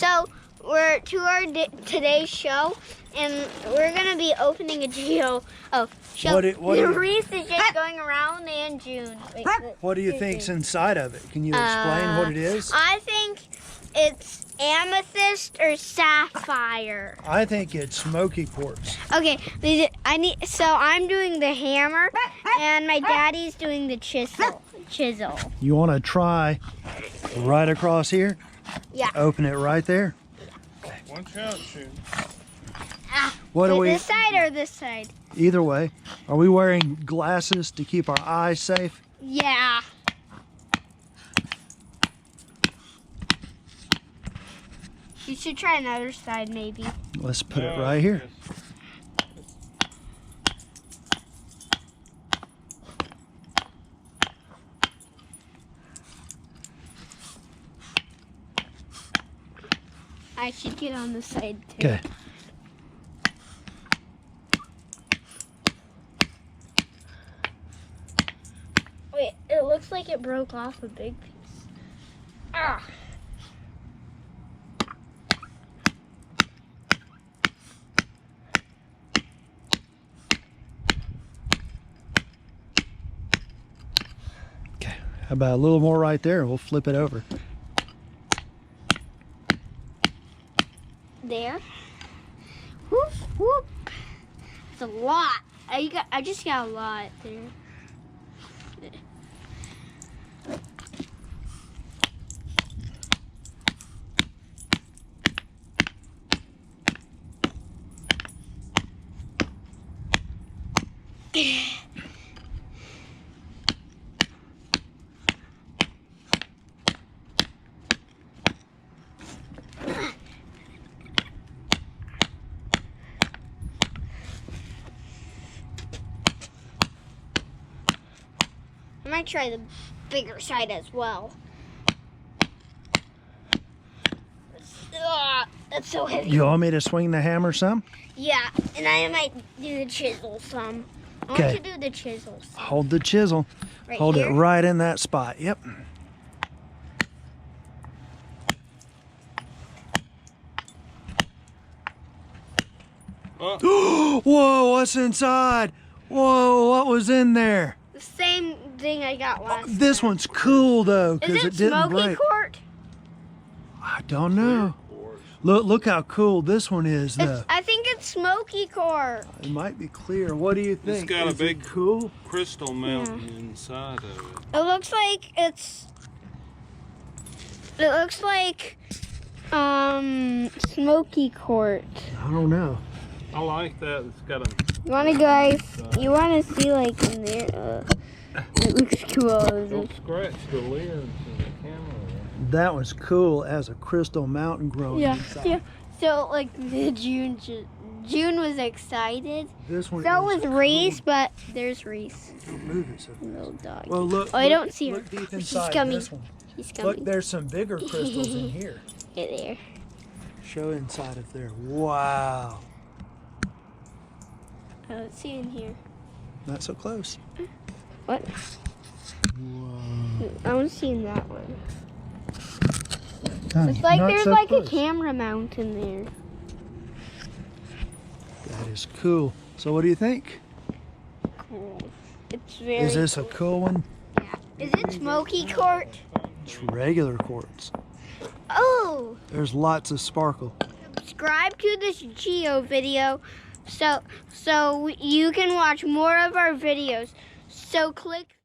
So we're to our today's show, and we're gonna be opening a Geo. Oh, show. Reese is just going around, and June. Wait, what do you think's inside of it? Can you explain what it is? I think it's amethyst or sapphire. I think it's smoky quartz. Okay, so I'm doing the hammer, and my daddy's doing the chisel. You want to try right across here? Yeah. Open it right there. Watch out, June. What do we? This side or this side? Either way. Are we wearing glasses to keep our eyes safe? Yeah. You should try another side, maybe. Let's put it right here. I should get on the side too. Okay. Wait, it looks like it broke off a big piece. Ah. Okay. How about a little more right there? We'll flip it over. There. Whoop, whoop. It's a lot. I just got a lot there. I might try the bigger side as well. That's so heavy. You want me to swing the hammer some? Yeah, and I might do the chisel some. I Okay. want to do the chisel some. Hold the chisel. Right Hold here? it right in that spot. Yep. Whoa, what's inside? Whoa, what was in there? The same thing I got last This time. one's cool though, Is because it it didn't smoky break. quartz? I don't know. Look how cool this one is though. I think it's smoky quartz. It might be clear. What do you think? It's got a Is big it cool. crystal mountain inside of it. It looks like smoky quartz. I don't know. I like that. It's got a. You wanna see like in there? It looks cool. Don't scratch the lens in the camera. That was cool as a crystal mountain growing inside. Yeah. So like June was excited. This one. So is was Reese, but there's Reese, Don't move it so little dog. Well, look. Oh, I don't see her. Look deep She's inside coming. this one. He's coming. Look, there's some bigger crystals in here. Right there. Show inside of there. Wow. I don't see in here. Not so close. What? Whoa. I want to see in that one. Honey, It's like not there's so like close. a camera mount in there. That is cool. So what do you think? Cool. It's very. Is this a cool one? Yeah. Is it smoky quartz? It's regular quartz. Oh. There's lots of sparkle. Subscribe to this Geo video so you can watch more of our videos. So click